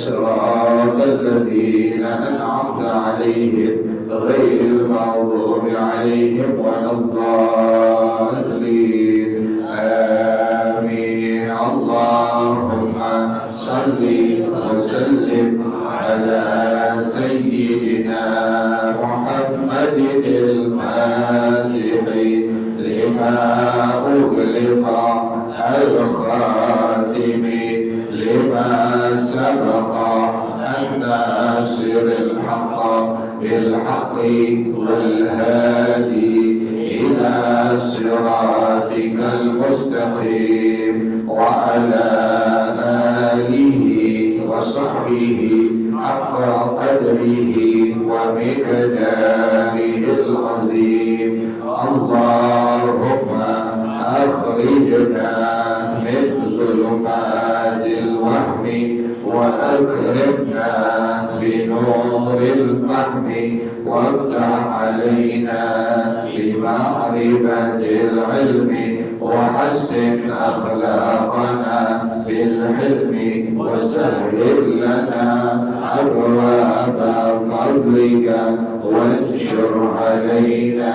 صراط الذين أنعمت عليهم غير المغضوب عليهم ولا الضالين آمين. اللهم صل وسلم على سيدنا محمد الفاتح لما أغلق الخاتم لما سبق الناصر الحق بالحق والهادي إلى صراطك المستقيم وعلى آله وصحبه حق قدره ومقداره العظيم. اللهم أخرجنا من ظلمات الوهم وأكرمنا بنور الفهم وافتح علينا بمعرفة العلم وحسن أخلاقنا بالحلم وسهل لنا أبواب فضلك وانشر علينا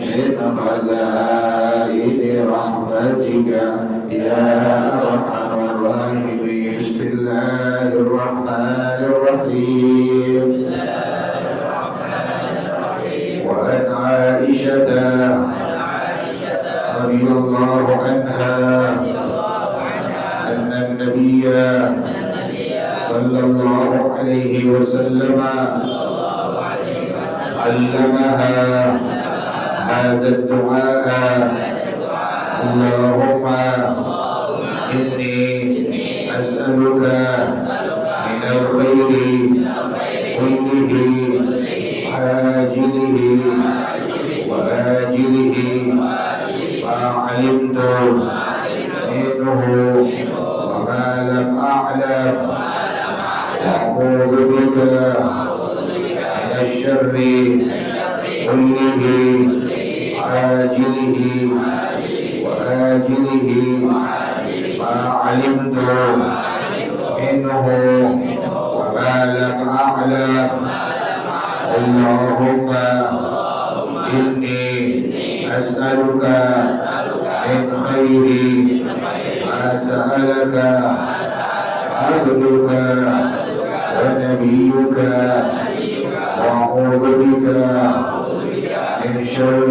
من خزائن رحمتك يا أرحم الراحمين. بسم الله الرحمن الرحيم. وعن عائشة رضي الله عنها أن النبي صلى الله عليه وسلم علمها هذا الدعاء: اللهم إني أسألك من الخير كله عاجله وآجله ما علمت منه وما لم أعلم، وأعوذ بك من الشر كله عاجله وآجله ما علمت منه وما لم أعلم. اللهم إني أسألك من خير ما سألك عبدك ونبيك، وأعوذ بك من شر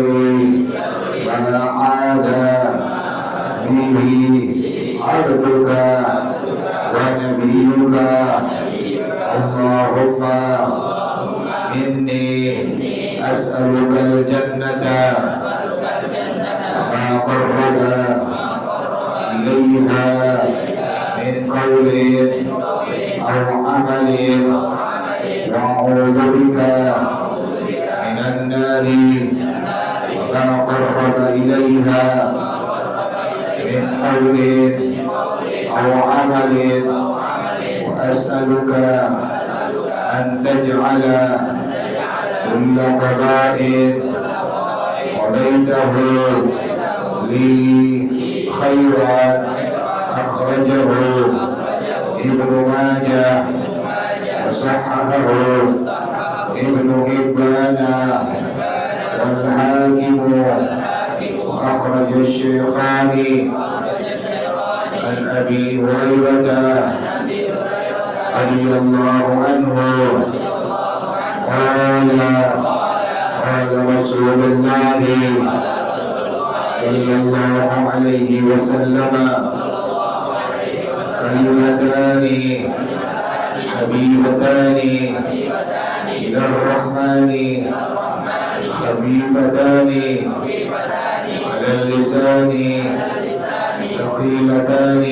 ما عاد به عبدك ونبيك. اللهم إني أسألك الجنة وما قرب إليها من قول أو عمل، وأعوذ بك من النار وما قرب إليها من قول أو عمل. وأسألك أن تجعل كل قضاء قضيته لي خيرا أخرجه ابن ماجه وصححه ابن حبان والحاكم، وأخرج الشيخان عن أبي هريرة رضي الله عنه قال قال رسول الله صلى الله عليه وسلم: كلمتان حبيبتان إلى الرحمن خفيفتان على اللسان ثقيلتان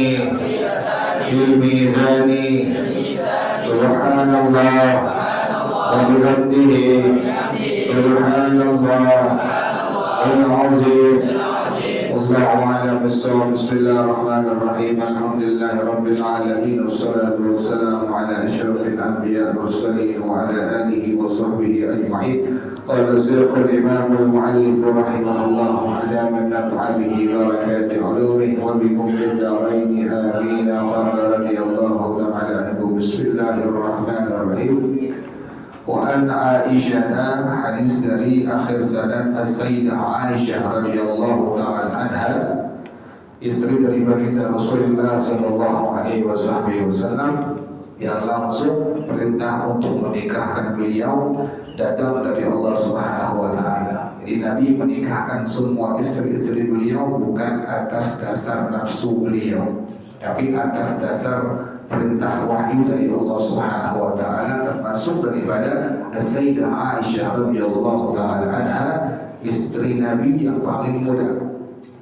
في الميزان. سبحان الله وبحمده سبحان الله العظيم Wallahu a'lam bishawab. Bismillahirrahmanirrahim. Alhamdulillahi rabbil alamin. Wassalatu wassalamu ala asyrafil anbiya'i wal mursalin wa ala alihi wa sahbihi ajma'in. Qala Syekhul Imam al-Mu'allif rahimahullah, adama naf'a bihi barakati 'ulumihi wa bikum fid dharain amin. Qala radhiyallahu ta'ala anhu. Bismillahirrahmanirrahim. Wa an Aisyah, hadis dari akhir sanad As-Sayyidah Aisyah radhiyallahu ta'ala anha, istri dari baginda Rasulullah sallallahu alaihi wasallam, yang langsung perintah untuk menikahkan beliau datang dari Allah Subhanahu wa taala. Jadi Nabi menikahkan semua istri-istri beliau bukan atas dasar nafsu beliau, tapi atas dasar perintah wahyu dari Allah Subhanahu wa taala, termasuk daripada Sayyidah Aisyah radhiyallahu taala anha, istri Nabi yang paling muda,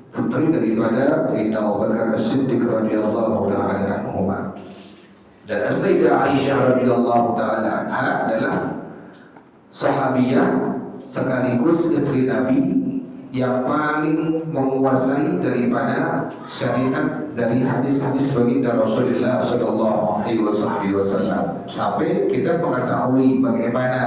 putri daripada Sayyidina Abu Bakar As-Siddiq radhiyallahu taala anhu. Dan Sayyidah Aisyah radhiyallahu taala anha adalah sahabiyah sekaligus istri Nabi yang paling menguasai daripada syariat dari hadis-hadis baginda Rasulullah sallallahu alaihi wasallam, sampai kita mengetahui bagaimana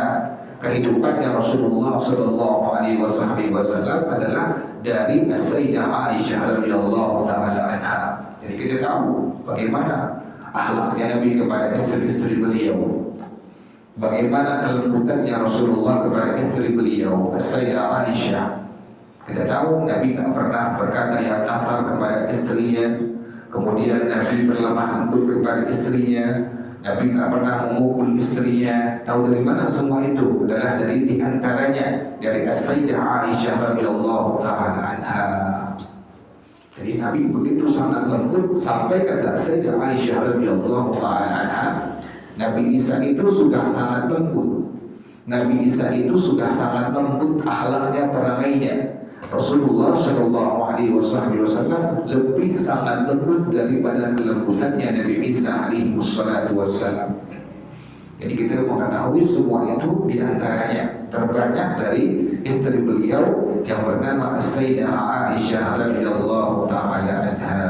kehidupannya Rasulullah sallallahu alaihi wasallam adalah dari Sayyidah Aisyah radhiyallahu taala anha. Jadi kita tahu bagaimana akhlaknya Nabi kepada istri-istri beliau, bagaimana kelembutannya Rasulullah kepada istri beliau Sayyidah Aisyah. Kita tahu Nabi tak pernah berkata yang kasar kepada istrinya, kemudian Nabi berlemah lembut kepada istrinya, Nabi tak pernah memukul istrinya. Tahu dari mana semua itu? Adalah dari diantaranya dari Sayyidah Aisyah radhiyallahu taala anha. Jadi Nabi begitu sangat lembut sampai kata Sayyidah Aisyah radhiyallahu taala anha, Nabi Isa itu sudah sangat lembut. Nabi Isa itu sudah sangat lembut akhlaknya, perangainya. Rasulullah sallallahu alaihi wasallam lebih sangat lembut daripada kelembutannya Nabi Isa alaihi wassalam. Jadi kita mengetahui semua itu diantaranya terbanyak dari istri beliau yang bernama Sayyidah Aisyah radhiyallahu taala anha.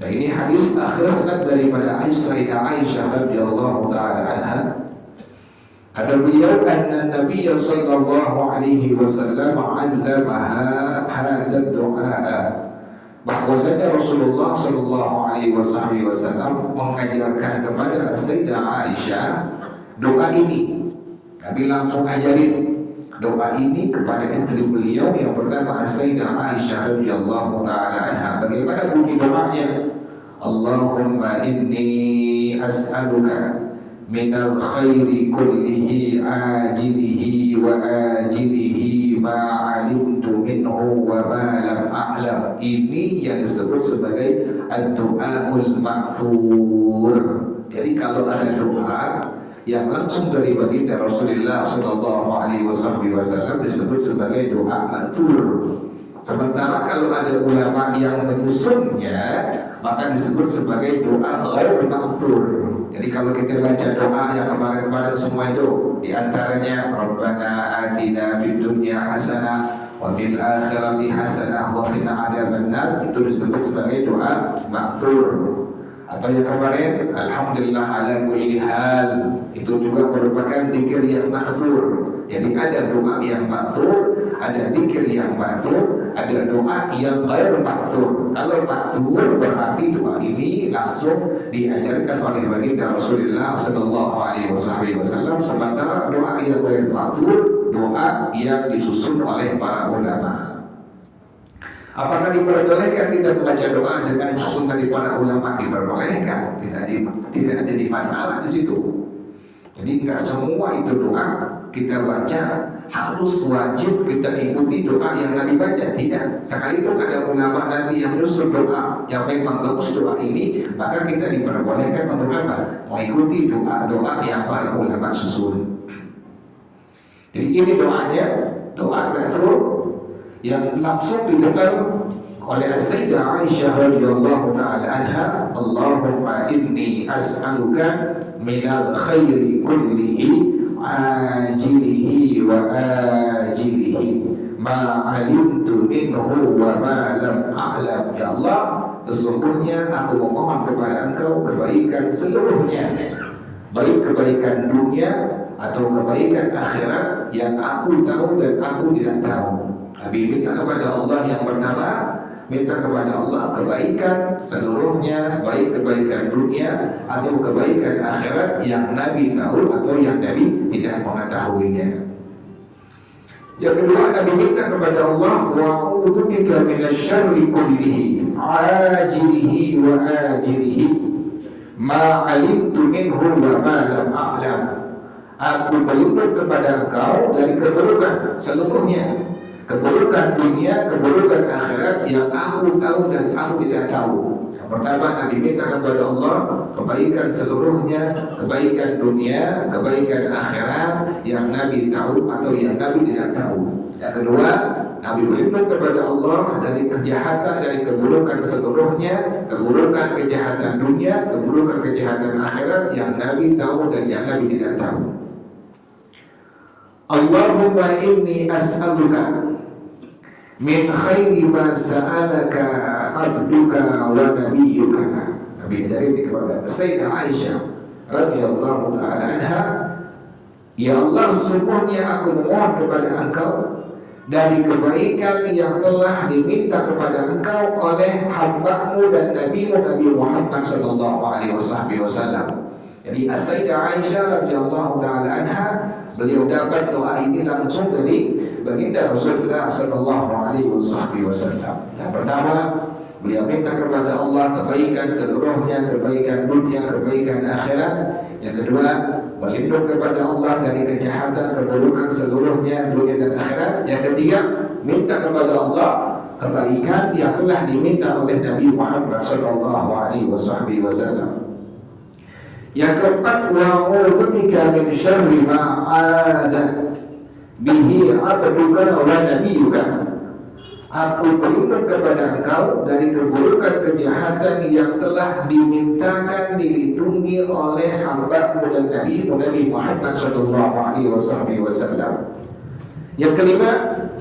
Nah, ini hadis akhir sanad daripada Sayyidah Aisyah radhiyallahu taala anha. Kata beliau, anna Nabi sallallahu alaihi wasallam 'allamaha hadha du'a, bahwasanya Rasulullah sallallahu alaihi wasallam mengajarkan kepada Sayyidah Aisyah doa ini. Nabi langsung ajarin doa ini kepada istri beliau yang bernama Sayyidah Aisyah radhiyallahu taala anha. Bagaimana bunyi doanya? Allahumma inni as'aluka minal khairi kullihi ajilihi wa ajilihi ma alimtu minhu wa ma lam a'lam. Ini yang disebut sebagai ad-du'aul ma'thur. Jadi kalau ada doa yang langsung dari baginda Rasulullah sallallahu alaihi wasallam disebut sebagai doa ma'thur. Sementara kalau ada ulama yang menyusunnya, maka disebut sebagai doa ghair ma'thur. Jadi kalau kita baca doa yang kemarin-kemarin semua itu, diantaranya Rabbana atina fid dunya hasanah wa fil akhirati hasanah wa qina adzabannar, itu disebut sebagai doa ma'thur. Atau yang kemarin Alhamdulillah ala kulli hal, itu juga merupakan zikir yang ma'thur. Jadi ada doa yang ma'thur, ada zikir yang ma'thur, ada doa yang ghair ma'thur. Kalau ma'thur berarti doa ini langsung diajarkan oleh baginda Rasulullah sallallahu alaihi wasallam, sementara doa yang ghair ma'thur doa yang disusun oleh para ulama. Apakah diperbolehkan kita membaca doa dengan susun dari para ulama? Diperbolehkan, tidak ada masalah di situ. Jadi enggak semua itu doa kita baca harus wajib kita ikuti doa yang Nabi baca, tidak. Sekalipun ada ulama nanti yang menyusun doa yang memang bagus doa ini, maka kita diperbolehkan untuk apa? Mengikuti doa-doa yang para ulama susun. Jadi ini doanya, doa ma'thur yang langsung didengar oleh Sayyidah Aisyah radhiyallahu taala anha. Allahumma inni as'aluka minal khairi kullihi ajilihi wa ajilihi ma alimtu minhu wa ma lam a'lam. Ya Allah, sesungguhnya aku memohon kepada Engkau kebaikan seluruhnya, baik kebaikan dunia atau kebaikan akhirat yang aku tahu dan aku tidak tahu. Nabi minta kepada Allah yang pertama, minta kepada Allah kebaikan seluruhnya, baik kebaikan dunia atau kebaikan akhirat yang Nabi tahu atau yang Nabi tidak mengetahuinya. Yang kedua, Nabi minta kepada Allah, wa'udzubika minasyarri kullihi ajilihi wa ajilihi ma alimtu minhu wa ma lam a'lam. Aku berlindung kepada Engkau dari keburukan seluruhnya, keburukan dunia, keburukan akhirat yang aku tahu dan aku tidak tahu. Yang pertama, Nabi minta kepada Allah kebaikan seluruhnya, kebaikan dunia, kebaikan akhirat yang Nabi tahu atau yang Nabi tidak tahu. Yang kedua, Nabi berlindung kepada Allah dari kejahatan, dari keburukan seluruhnya, keburukan kejahatan dunia, keburukan kejahatan akhirat yang Nabi tahu dan yang Nabi tidak tahu. Allahumma inni as'aluka min khairi ma sa'alaka abduka wa nabiyyuka. Nabi ajarin kepada Sayyidah Aisyah radhiyallahu ta'ala anha, ya Allah, sesungguhnya aku memohon kepada Engkau dari kebaikan yang telah diminta kepada Engkau oleh hamba-Mu dan Nabi-Mu Nabi Muhammad sallallahu alaihi wasallam. Jadi Sayyidah Aisyah radhiyallahu ta'ala anha, beliau dapat doa ini langsung dari baginda Rasulullah sallallahu alaihi wasallam. Yang pertama, beliau minta kepada Allah kebaikan seluruhnya, kebaikan dunia, kebaikan akhirat. Yang kedua, berlindung kepada Allah dari kejahatan, keburukan seluruhnya, dunia dan akhirat. Yang ketiga, minta kepada Allah kebaikan yang telah diminta oleh Nabi Muhammad sallallahu alaihi wasallam. Yang keempat, wa'udzubika min syarri ma 'ada bihi 'abduka wa nabiyyuka. Aku berlindung kepada Engkau dari keburukan kejahatan yang telah dimintakan dilindungi oleh hamba-Mu dan Nabi Muhammad sallallahu alaihi wasallam. Yang kelima,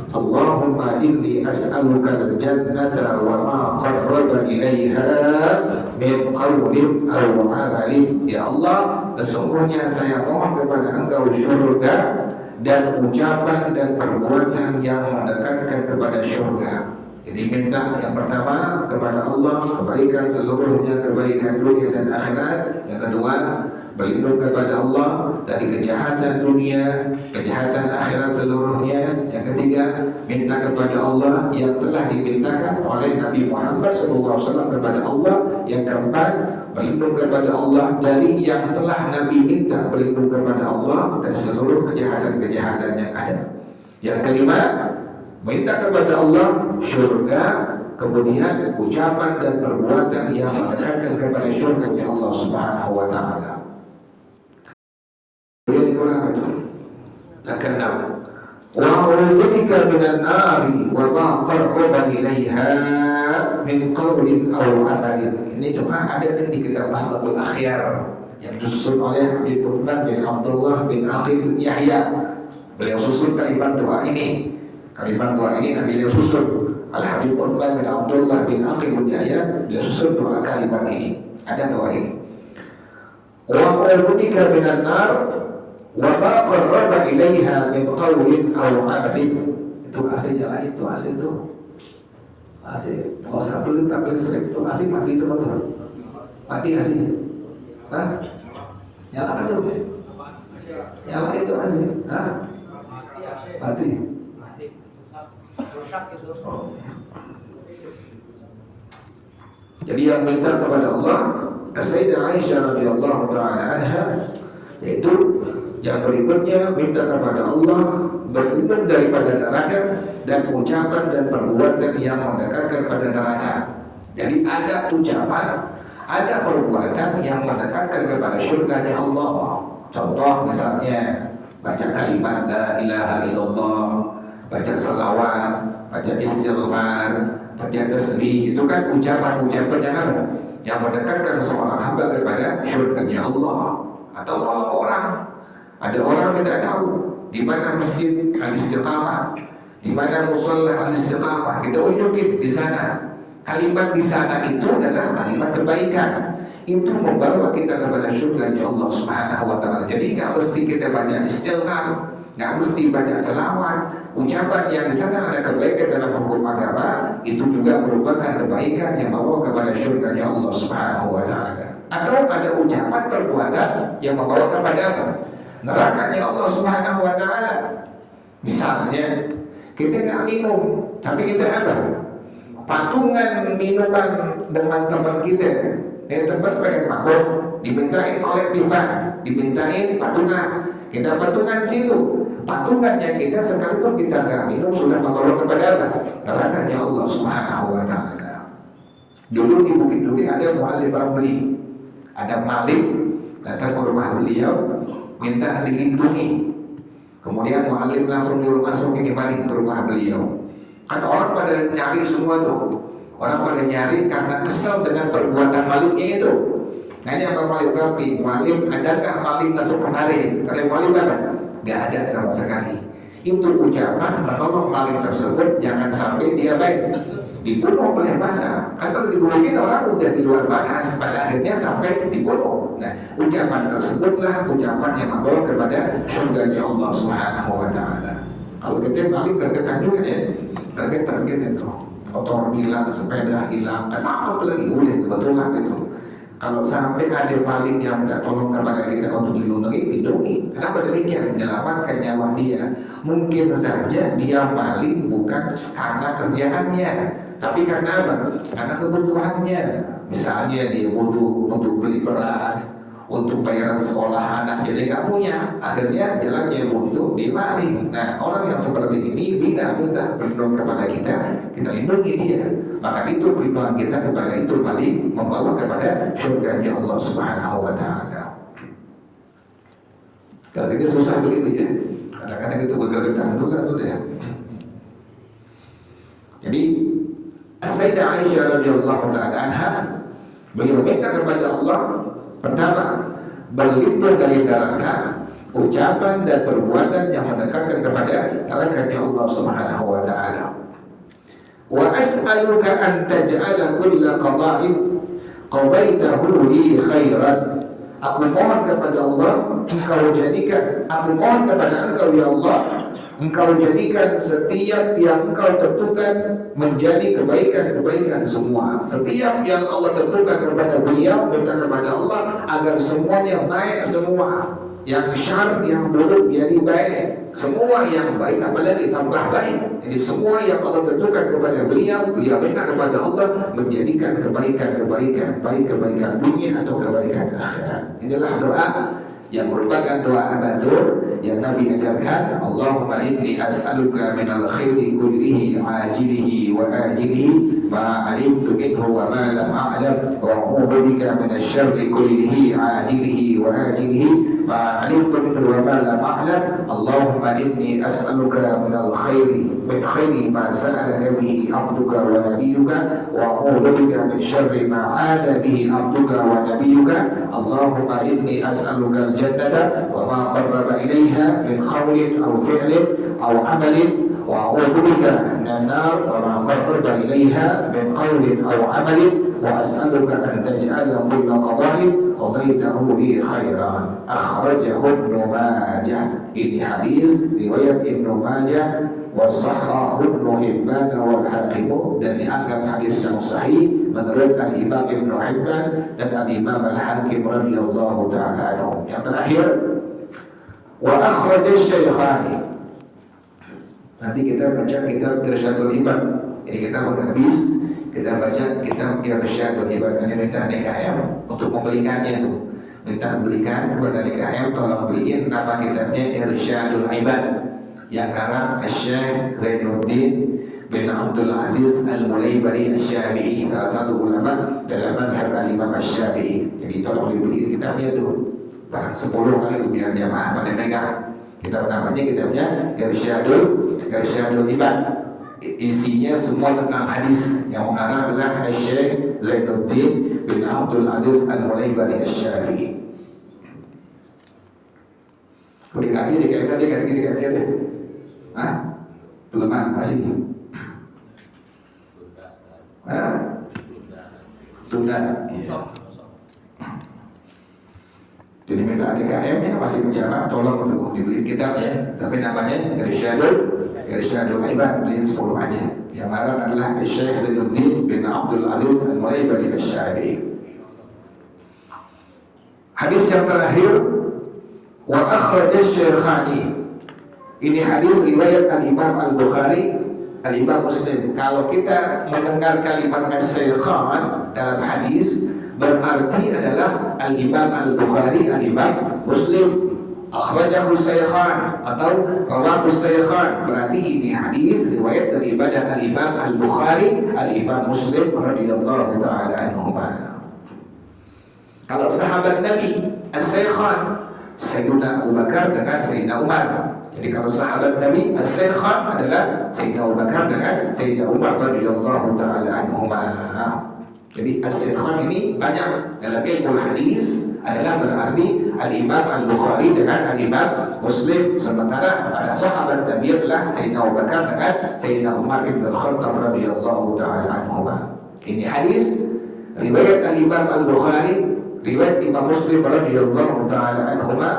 Allahumma inni as'aluka al-jannata wa ma qarraba ilaiha min qawlin aw amalin. Ya Allah, sesungguhnya saya mohon kepada Engkau surga dan ucapan dan perbuatan yang mendekatkan kepada surga. Jadi minta yang pertama kepada Allah kebaikan seluruhnya, kebaikan dunia dan akhirat. Yang kedua, berlindung kepada Allah dari kejahatan dunia, kejahatan akhirat seluruhnya. Yang ketiga, minta kepada Allah yang telah dimintakan oleh Nabi Muhammad SAW kepada Allah. Yang keempat, berlindung kepada Allah dari yang telah Nabi minta, berlindung kepada Allah dari seluruh kejahatan-kejahatan yang ada. Yang kelima, minta kepada Allah surga, kemudian ucapan dan perbuatan yang mendekatkan kepada surga Allah Subhanahu wa taala. Yang keenam, wa'udzubika minan nari wa ma qarraba ilaiha min qawlin aw amalin. Ini doa ada di kitab Maslahul Akhyar yang disusun oleh Habib Uthman bin Abdullah bin Aqil bin Yahya. Beliau susun kalimat doa ini. Kalimat doa ini beliau susun oleh Habib Uthman bin Abdullah bin Aqil bin Yahya. Beliau susun doa kalimat ini. Ada doa ini. Wa'udzubika minan nar wa ma qarraba ilaiha min qawlin aw amalin. Itu AC nyala, itu AC itu AC. Kalau saya beli tak beli listrik itu AC mati itu betul. Mati AC. Hah? Nyala kan tuh? Nyala itu AC. Hah? Mati. Rusak itu. Jadi yang minta kepada Allah, Sayyidah Aisyah radhiyallahu ta'ala anha, yaitu yang berikutnya minta kepada Allah berlindung daripada neraka dan ucapan dan perbuatan yang mendekatkan pada neraka. Jadi ada ucapan, ada perbuatan yang mendekatkan kepada surganya Allah. Contoh misalnya baca kalimat la ilaha illallah, baca salawat, baca istighfar, baca tasbih, itu kan ucapan-ucapan yang ada yang mendekatkan seorang hamba kepada surganya Allah. Atau kalau orang Ada orang yang tidak tahu di mana masjid Al-Istiqamah, di mana musalla Al-Istiqamah. Kita unjukin di sana. Kalimat di sana itu adalah kalimat kebaikan. Itu membawa kita kepada surga Allah Subhanahu wa taala. Jadi enggak mesti kita baca istighfar, enggak mesti baca selawat. Ucapan yang di sana ada kebaikan dalam hukum agama, itu juga merupakan kebaikan yang membawa kepada surga Allah Subhanahu wa taala. Atau ada ucapan perbuatan yang membawa kepada apa? Nerakanya Allah Subhanahu wa taala. Misalnya kita nggak minum, tapi kita apa? Patungan minuman dengan teman kita. Teman pengen mabuk, dimintain kolektifan, dimintain patungan. Kita patungan situ. Patungannya kita sekalipun kita nggak minum sudah membawa kepada apa? Nerakanya Allah Subhanahu wa taala. Dulu di Bukit Duri ada muallim beli. Ada malik datang ke rumah beliau minta dilindungi. Kemudian muallim langsung nyuruh masuk ke malik ke rumah beliau. Kan orang pada nyari semua tuh. Orang pada nyari karena kesal dengan perbuatan maliknya itu. Nanya sama malik rapi, malik adakah malik masuk kemari? Kata malik apa? Gak ada sama sekali. Itu ucapan menolong malik tersebut jangan sampai dia baik dibunuh oleh massa. Atau dibunuhin orang udah di luar batas, pada akhirnya sampai dibunuh. Nah, ucapan tersebutlah ucapan yang membawa kepada surganya Allah Subhanahu wa taala. Kalau kita balik gergetan juga ya, gergetan itu. Motor hilang, sepeda hilang, kenapa lagi boleh kebetulan itu. Kalau sampai ada maling yang tidak tolong kepada kita untuk dilindungi. Kenapa demikian? Menyelamatkan nyawa dia. Mungkin saja dia maling bukan karena kerjaannya, tapi karena apa? Karena kebutuhannya. Misalnya dia butuh untuk beli beras, untuk bayaran sekolah anak, jadi nggak punya. Akhirnya jalannya buntu, dia maling. Nah, orang yang seperti ini bila minta perlindungan kepada kita lindungi dia. Maka itu perlindungan kita kepada itu maling membawa kepada surganya Allah Subhanahu wa taala. Kalau kita susah begitu ya. Kadang-kadang itu bergeretan juga tuh ya. Jadi Sayyidah Aisyah radhiyallahu taala anha beliau minta kepada Allah pertama berlindung dari neraka, ucapan dan perbuatan yang mendekatkan kepada nerakanya Allah Subhanahu wa taala. Wa as'aluka an taj'ala kulla qada'in qadaitahu li khairan. Aku mohon kepada Allah, engkau jadikan, aku mohon kepada engkau ya Allah, engkau jadikan setiap yang engkau tentukan menjadi kebaikan-kebaikan semua. Setiap yang Allah tentukan kepada beliau, minta kepada Allah agar semuanya baik semua. Yang syar, yang buruk jadi baik. Semua yang baik apalagi tambah baik. Jadi semua yang Allah tentukan kepada beliau minta kepada Allah menjadikan kebaikan-kebaikan, baik kebaikan dunia atau kebaikan akhirat. Inilah doa yang merupakan doa mansur yang Nabi ajarkan. Allahumma inni as'aluka minal khairi kullihi ajilihi wa ajilihi ma alimtu minhu wa ma lam a'lam wa a'udzu bika minasy syarri kullihi ajilihi wa ajilihi ma alimtu minhu wa ma lam a'lam. Allahumma inni as'aluka minal khairi min khairi ma sa'alaka bihi 'abduka wa nabiyyuka wa a'udzu bika min syarri ma 'ada bihi 'abduka wa nabiyyuka. Allahumma inni as'aluka الجنة وما قرب إليها من قول أو فعل أو عمل وأعوذ بك من النار وما قرب إليها من قول أو عمل وأسألك أن تجعل كل قضاء قضيته لي خيرا. أخرجه ابن ماجه. Ini hadis riwayat Ibnu Majah wasahhahu Ibnu Hibban wal Hakim, dan dianggap hadis yang sahih menurut Al-Imam Ibnu Hibban dan Al-Imam Al-Hakim radhiyallahu ta'ala anhu. Yang terakhir, wa akhraj asy-Shaykhani. Nanti kita baca kitab Irsyadul Ibad. Ini kita udah habis, kita baca kitab Irsyadul Ibad. Ini minta DKM untuk membelikannya tuh. Minta belikan kepada DKM, tolong beliin nama kitabnya Irsyadul Ibad yang karang Syekh Zainuddin bin Abdul Aziz Al-Mulaybari Asy-Syafi'i, salah satu ulama dalam mazhab Imam Asy-Syafi'i. Jadi tolong dibeliin kitabnya tuh. Bahkan 10 kali itu biar jamaah pada megang. Kitab namanya kitabnya Irsyadul Ibad. Isinya semua tentang hadis. Yang mengarang adalah Syekh Zainuddin bin Abdul Aziz Al-Mulaybari Asy-Syafi'i. Diganti DKM-nya, dia ganti DKM-nya deh. Hah? Belum masih. Hah? Tunda. Iya. Jadi minta DKM ya masih menjabat, tolong untuk dibeli kitab ya. Tapi namanya Irsyadul Ibad, beli 10 aja. Yang marah adalah Syekh Zainuddin bin Abdul Aziz Al-Mulaybari Asy-Syafi'i. Hadis yang terakhir, wa akhrajah Syekhani. Ini hadis riwayat Al-Imam Al-Bukhari, Al-Imam Muslim. Kalau kita mendengar kalimat As-Shaykhan dalam hadis, berarti adalah Al-Imam Al-Bukhari, Al-Imam Muslim. Akhrajahu Shaykhan atau rawahu Shaykhan, berarti ini hadis riwayat daripada Al-Imam Al-Bukhari, Al-Imam Muslim radhiyallahu taala anhuma. Kalau sahabat Nabi As-Shaykhan, Sayyidina Abu Bakar dengan Sayyidina Umar. Jadi kalau sahabat Nabi As-Shaykhan adalah Sayyidina Abu Bakar dengan Sayyidina Umar radhiyallahu taala anhuma. Jadi As-Shaykhan ini banyak dalam ilmu hadis adalah berarti Al-Imam Al-Bukhari dengan Al-Imam Muslim. Sementara pada sahabat Nabi adalah Sayyidina Abu Bakar dengan Sayyidina Umar ibn Al-Khattab radhiyallahu taala anhuma. Ini hadis riwayat Al-Imam Al-Bukhari, riwayat Imam Muslim radhiyallahu taala anhuma.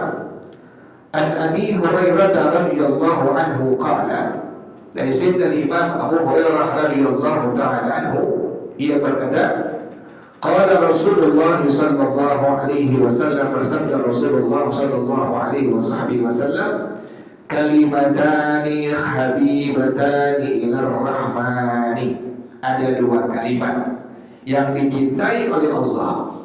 An Abi Hurairah radhiyallahu anhu qala, dari Sayyidina Imam Abu Hurairah radhiyallahu taala anhu, ia berkata, qala Rasulullah sallallahu alaihi wasallam, bersabda Rasulullah sallallahu alaihi wasallam, kalimatani habibatani ilar rahmani. Ada dua kalimat yang dicintai oleh Allah,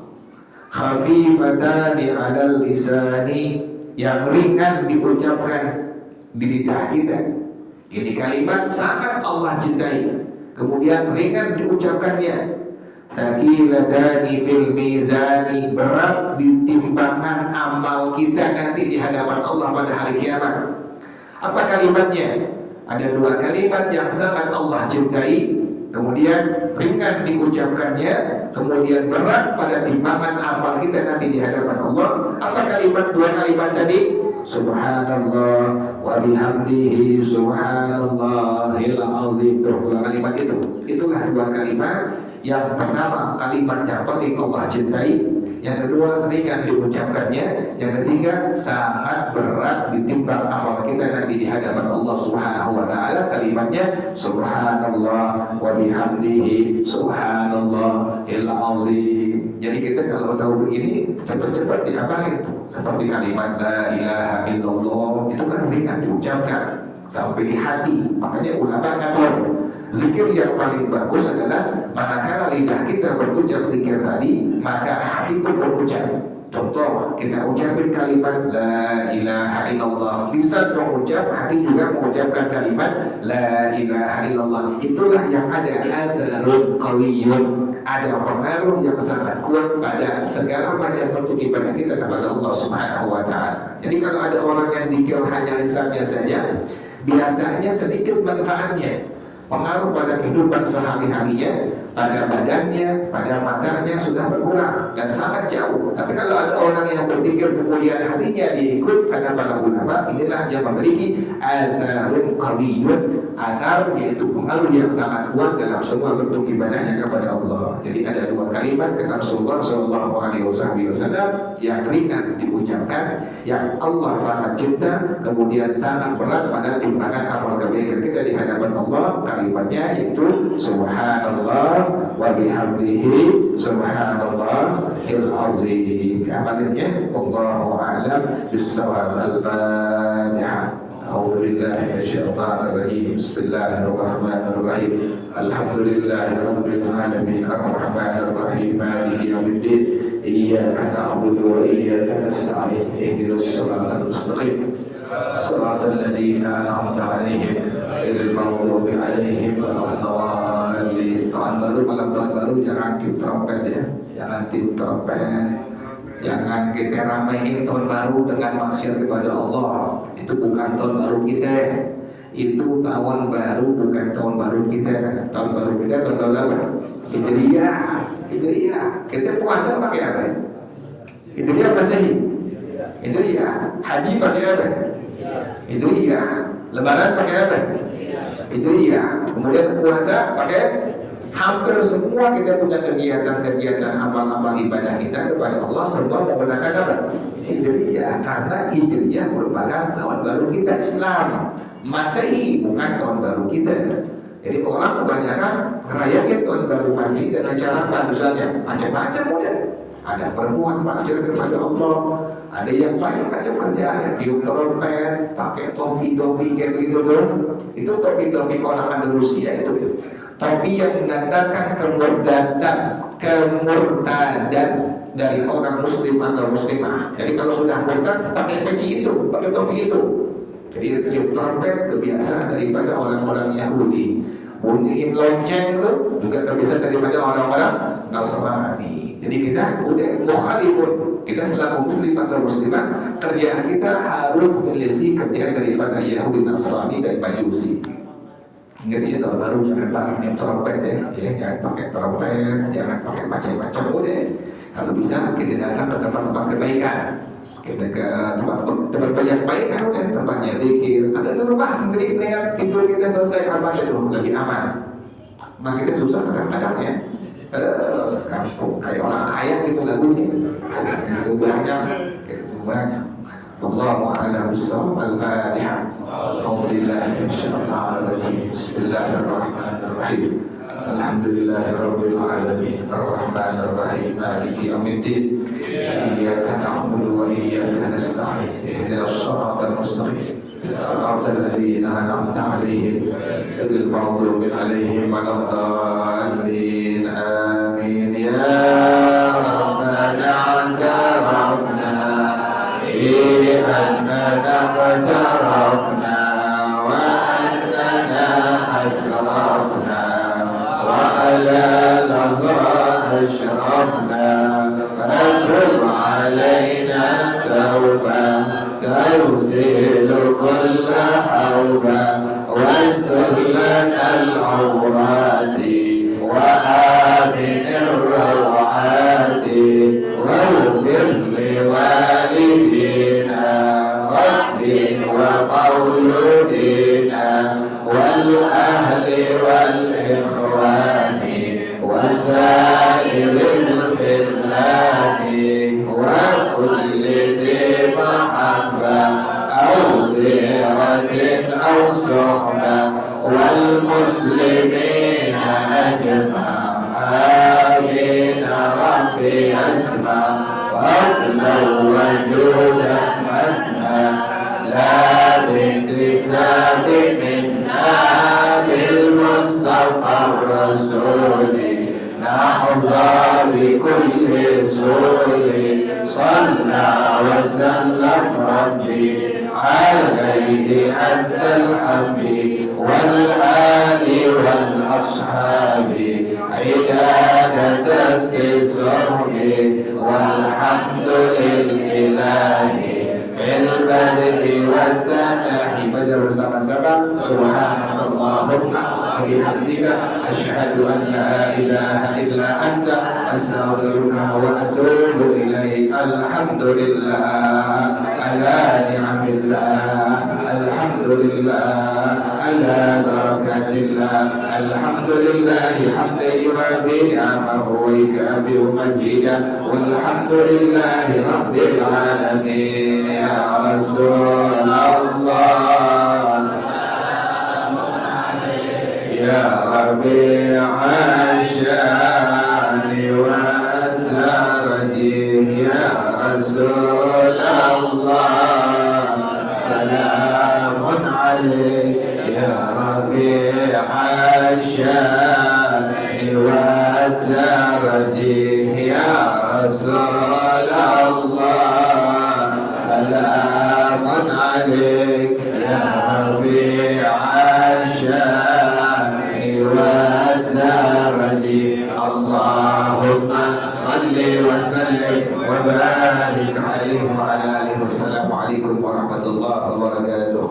khafifatani 'alal lisani, yang ringan diucapkan di lidah kita. Ini kalimat sangat Allah cintai, kemudian ringan diucapkannya. Thaqilatani fil mizani, berat di timbangan amal kita nanti di hadapan Allah pada hari kiamat. Apa kalimatnya? Ada dua kalimat yang sangat Allah cintai, kemudian ringan diucapkannya, kemudian berat pada timbangan amal kita nanti di hadapan Allah. Apa kalimat dua kalimat tadi? Subhanallah wa bihamdihi subhanallahil azim. Dua kalimat itu. Itulah dua kalimat. Yang pertama kalimat yang paling Allah cintai, yang kedua ringan diucapkannya, yang ketiga sangat berat ditimbang amal kita nanti di hadapan Allah Subhanahu wa taala. Kalimatnya subhanallah wa bihamdihi subhanallahil azim. Jadi kita kalau tahu begini cepat-cepat diamalin. Seperti kalimat la ilaha illallah, itu kan ringan diucapkan sampai di hati. Makanya ulama ngatur, zikir yang paling bagus adalah manakala lidah kita berucap zikir tadi, maka hati pun berucap. Contoh, kita ucapin kalimat la ilaha illallah, lisan mengucap, hati juga mengucapkan kalimat la ilaha illallah. Itulah yang ada atharun qawiyyun, ada pengaruh yang sangat kuat pada segala macam bentuk ibadah kita kepada Allah Subhanahu wa taala. Jadi kalau ada orang yang zikir hanya lisannya saja, biasanya sedikit manfaatnya, pengaruh pada kehidupan sehari-harinya, pada badannya, pada matanya sudah berkurang dan sangat jauh. Tapi kalau ada orang yang berpikir kemudian hatinya diikut, kata para ulama, inilah yang memiliki atharun qawiyyun. Athar yaitu pengaruh yang sangat kuat dalam semua bentuk ibadahnya kepada Allah. Jadi ada dua kalimat kata Rasulullah sallallahu alaihi wasallam yang ringan diucapkan, yang Allah sangat cinta, kemudian sangat berat pada timbangan amal kebaikan kita di hadapan Allah. Kalimatnya yaitu subhanallah wa bihamdihi subhanallahil azim. Amalannya wallahu a'lam bis-shawab. Al-Fatihah. A'udzu billahi minasyaitonir rajim. Bismillahirrahmanirrahim. Alhamdulillahirabbil alamin arrahmanir rahim maliki yaumiddin. Iyyaka na'budu wa iyyaka nasta'in. Ihdinas siratal mustaqim. Shiratal ladzina an'amta 'alaihim ghairil maghdubi 'alaihim waladdallin. Tahun baru, malam tahun baru jangan tiup trompet ya. Jangan tiup trompet. Jangan kita ramein tahun baru dengan maksiat kepada Allah. Itu bukan tahun baru kita. Itu tahun baru, bukan tahun baru kita. Tahun baru kita tahun baru apa? Hijriah. Kita puasa pakai apa? Hijriah apa sih? Itu iya. Haji pakai apa? Itu iya. Lebaran pakai apa? Itu iya. Kemudian puasa pakai, hampir semua kita punya kegiatan-kegiatan amal-amal ibadah kita kepada Allah semua menggunakan apa? Hijriyah. Karena Hijriyah merupakan tahun baru kita Islam. Masehi bukan tahun baru kita. Jadi orang kebanyakan merayakan tahun baru Masehi dengan cara apa? Misalnya macam-macam udah. Ada perempuan maksiat kepada Allah, ada yang macam-macam kerjaan, tiup trompet, pakai topi-topi kayak begitu tuh. Itu topi-topi orang Andalusia itu. Topi yang menandakan kemurtadan dari orang muslim atau muslimah. Jadi kalau sudah murtad pakai peci itu, pakai topi itu. Jadi tiup trompet kebiasaan daripada orang-orang Yahudi. Bunyiin lonceng itu juga terbiasa daripada orang-orang Nasrani. Jadi kita udah mukhalifun. Kita selaku muslim atau muslimah, kerjaan kita harus menyelesaikan kerjaan daripada Yahudi, Nasrani dan Majusi. Ingat ya, tahun baru jangan pakai trompet ya, jangan pakai trompet, jangan pakai macam-macam udah. Kalau bisa kita datang ke tempat-tempat kebaikan. Kita ke tempat yang baik kan udah, tempatnya zikir. Atau itu rumah sendiri dengan tidur kita selesai apa itu lebih aman. Mak kita susah kadang-kadang ya. Kampung kayak orang kaya gitu lagunya. Itu banyak. Wallahu a'lam bishawab. Al-Fatihah. Alhamdulillah. Bismillahirrahmanirrahim. Alhamdulillahirabbil alamin. Arrahmanir rahim. Maliki yaumiddin. Iyyaka na'budu wa iyyaka nasta'in. Ihdinas siratal mustaqim. Siratal ladzina an'amta 'alaihim ghairil maghdubi 'alaihim waladdallin. Amin. Ya Rabbana a'tarafna bi annana qad tarafna wa annana asrafna وعلى لظى أشرفنا فتب علينا توبة تغسل كل حوبة واستر لنا العورات وآمن الروعات واغفر لوالدينا رب ومولودينا والأهل والإخوان وسائر الخلان وكل ذي محبة أو ذرة أو صحبة والمسلمين أجمع آمين ربي أسمع فضلا وجودا منا لا باكتساب منا بالمصطفى الرسول نحظى بكل سول صلى وسلم ربي عليه أدى الحمد والآل والأصحاب عبادة الصحب والحمد لله في البدء والتناهي. Belajar bersama-sama. Subhanallahumma wa bihamdika asyhadu an la ilaha illa anta astaghfiruka wa atubu ilaik. Alhamdulillah ala ni'amillah, alhamdulillah ala barakatillah, alhamdulillah hamdan yuwafi ni'amahu wa yukafi'u mazidah, walhamdulillah rabbil alamin. Ya Rasulullah ya Rabi'a syani wa darajih, ya Rasulullah salamun alaik, ya Rabi'a syani wa darajih, ya Rasulullah salamun alaik, ya Rabi'a syani Allahumma salli wa sallim wa barik alaihi wa ala alihi. Wassalamualaikum warahmatullahi wabarakatuh.